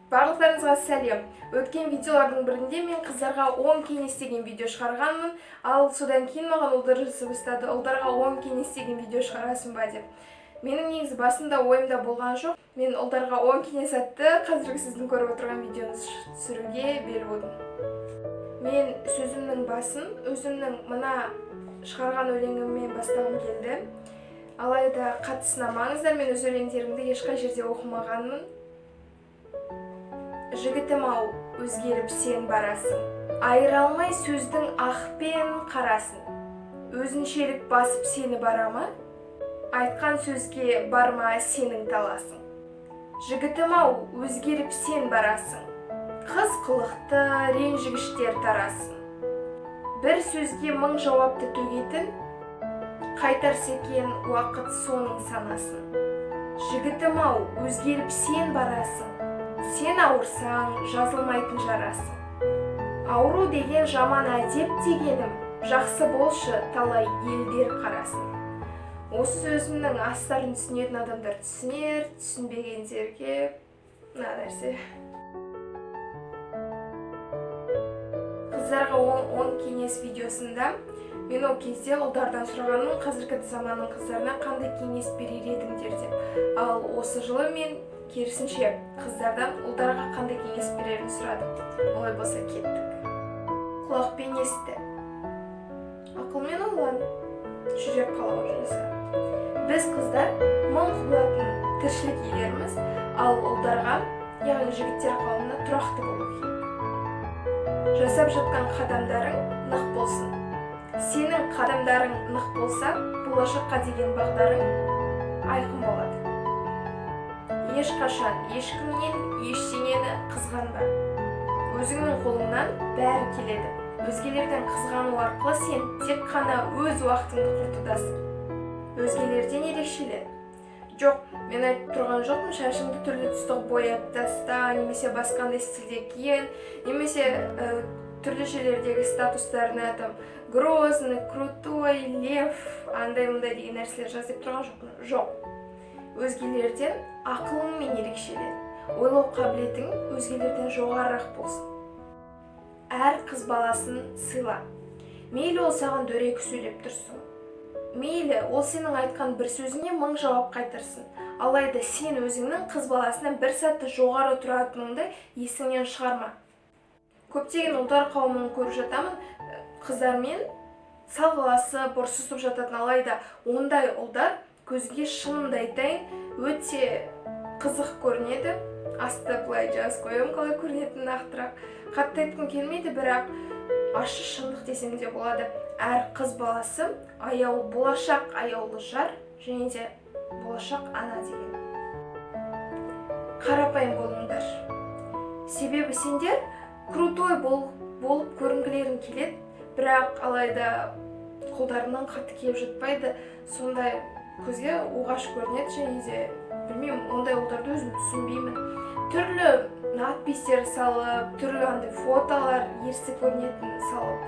Барлықтарыңызға сәлем. Өткен видеолардың бірінде мен қыздарға 10 кеңес деген видео шығарғанмын, ал содан кейін маған ұлдар жаза бастады, ұлдарға 10 кеңес деген видео шығарасың ба деп. Менің негізі басында ойымда болған жоқ. Мен ұлдарға 10 кеңес атты қазіргі сіздің көріп отырған видеоны түсіруге бел будым. Мен сөзімнің басын өзімнің мына шығарған өлеңіммен бастағым келді. Алайда қатысынамаңыздар, мен өз өлеңдерімді ешқай жерде оқымағанмын. Жігітім ау, өзгеріп сен барасың. Айыра алмай сөздің ақ пен қарасын. Өзіншелік басып сені барама, айтқан сөзге барма сенің таласың. Жігітім ау, өзгеріп сен барасың. Қыз қылықты ренжігіштер тарасын. Бір сөзге мың жауапты төгетін, қайтарса екен уақыт соның санасын. Жігітім ау, өзгеріп сен барасың. Сен ауырсаң, жазылмайтын жарасың. Ауру деген жаман әдеп дегенім, жақсы болшы талай елдер қарасын. Осы сөзімнің астарын түсінетін адамдар түсінер, түсінбегендерге мына нәрсе. Қыздарға 10 кеңес видеосында мен ол кезде ұлдардан сұрағанмын, қазіргі заманның қыздарына қандай кеңес берер едіңдер деп. Ал осы жылы мен керісінше қыздардан ұлдарға қандай кеңес берерін сұрадым. Олай болса кеттік. Құлақпен есті, ақылмен ойлан, жүрек қалауы жаса. Біз қыздар мың құбылатын тіршілік иелеріміз, ал ұлдарға, яғни жігіттер қауымына тұрақты болу керек. Жасап жатқан қадамдарың нық болсын. Сенің қадамдарың нық болса, болашаққа деген бағдарың айқын болады. Ешқашан ешкімнен ештеңені қызғанба. Өзіңнің қолыңнан бәрі келеді. Өзгелерден қызғану арқылы сен тек қана өз уақытыңды құртудасың. Өзгелерден ерекшеле. Жоқ, мен айтып тұрған жоқпын, шашыңды түрлі түсті бояп таста, немесе басқандай стильде киін, немесе түрлі жерлердегі статустарына грозный, крутой, лев, андай-мындай деген нәрселер жаз деп тұрған жоқпын. Жоқ. Өзгелерден ақылыңмен ерекшелен. Ойлау қабілетің өзгелерден жоғарырақ болсын. Әр қыз баласын сыйла. Мейлі ол саған дөрекі сөйлеп тұрсын. Мейлі ол сенің айтқан бір сөзіне мың жауап қайтарсын. Алайда сен өзіңнің қыз баласынан бір сәтті жоғары тұратыныңды есіңнен шығарма. Көптеген ұлдар қауымын көріп жатамын, қыздармен салғыласып, ұрсысып жататын, алайда ондай ұлдар көзге шынымды айтайын, өте қызық көрінеді. Асты былай жазып қоямын, қалай көрінетінін нақтырақ. Қатты айтқым келмейді, бірақ ащы шындық десем де болады. Әр қыз баласы аяулы болашақ, аяулы жар, және де болашақ ана деген. Қарапайым болыңдар. Себебі сендер крутой болып көрінгілерің келеді, бірақ алайда қолдарынан қатты келіп жатпайды. Сондай көзге оғаш көрінеді, және де білмеймін, ондай ұлдарды өзім түсінбеймін. Түрлі надпистер салып, түрлі андай фотолар ерсі көрінетін салып,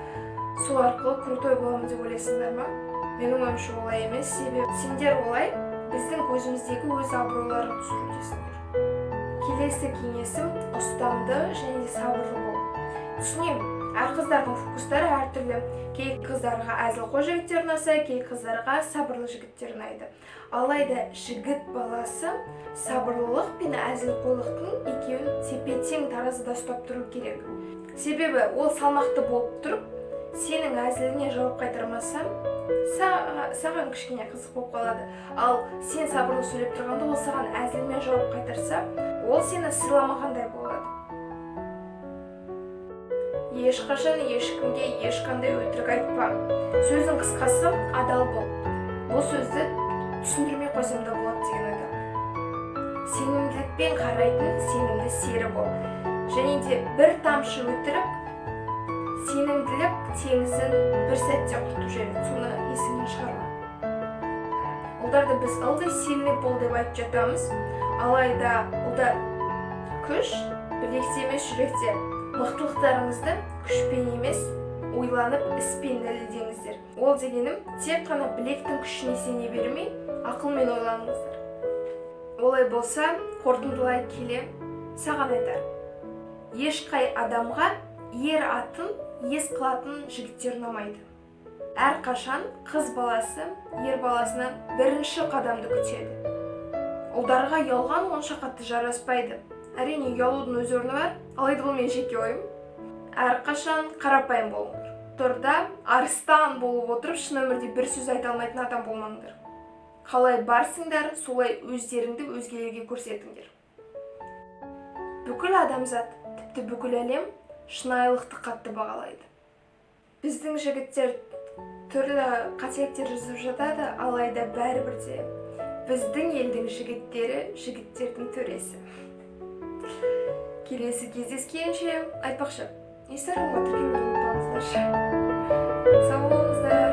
сол арқылы крутой боламын деп ойлайсыңдар ма? Менің ойымша олай емес, себебі сендер олай біздің көзіміздегі өз абыройларын түсірудесіңдер. Келесі кеңесім ұстамды және де сабырлы бол. Түсінемін. Әр қыздардың фокустары әртүрлі. Кей қыздарға әзілқой жігіттер ұнаса, кей қыздарға сабырлы жігіттер ұнайды. Алайда жігіт баласы сабырлылық пен әзілқойлықтың екеуін тепе-тең таразыда ұстап тұру керек. Себебі ол салмақты болып тұрып, сенің әзіліне жауап қайтармаса, саған кішкене қызық болып қалады. Ал сен сабырлы сөйлеп тұрғанда, ол саған әзілмен жауап қайтарса, ол сені сыйламағандай болады. Ешқашан ешкімге ешқандай өтірік айтпа. Сөздің қысқасы адал бол. Бұл сөзді түсіндірмей қойсам да болады деген ойдамын. Сенімділікпен қарайтын сенімді сері бол. Және де бір тамшы өтірік сенімділік теңізін бір сәтте құртып жібереді. Соны есіңнен шығарма. Ұлдарды біз ылғи сильный бол деп айтып жатамыз. Алайда ұлдар күш білекте емес, жүректе. Мықтылықтарыңызды күшпен емес, ойланып іспен дәлелдеңіздер. Ол дегенім тек қана білектің күшіне сене бермей, ақылмен ойланыңыздар. Олай болса, қорытындылай келе, саған айтар. Ешқай адамға ер атын ес қылатын жігіттер ұнамайды. Әрқашан қыз баласы ер баласынан бірінші қадамды күтеді. Ұлдарға ұялған онша қатты жараспайды. Әрине, ұялудың өз орны бар, алайда бұл мен жеке ойым. Әрқашан қарапайым болыңдар. Торда арыстан болып отырып, шын өмірде бір сөз айта алмайтын адам болмаңдар. Қалай барсыңдар, солай өздеріңді өзгелерге көрсетіңдер. Бүкіл адамзат, тіпті бүкіл әлем шынайылықты қатты бағалайды. Біздің жігіттер түрлі қателіктер жасап жатады, алайда бәрібір де біздің елдің жігіттері жігіттердің төресі. Келесі кездескенше айтпақшы, Инстаграмға тіркелуді ұмытпаңыздар. Сау болыңыздар.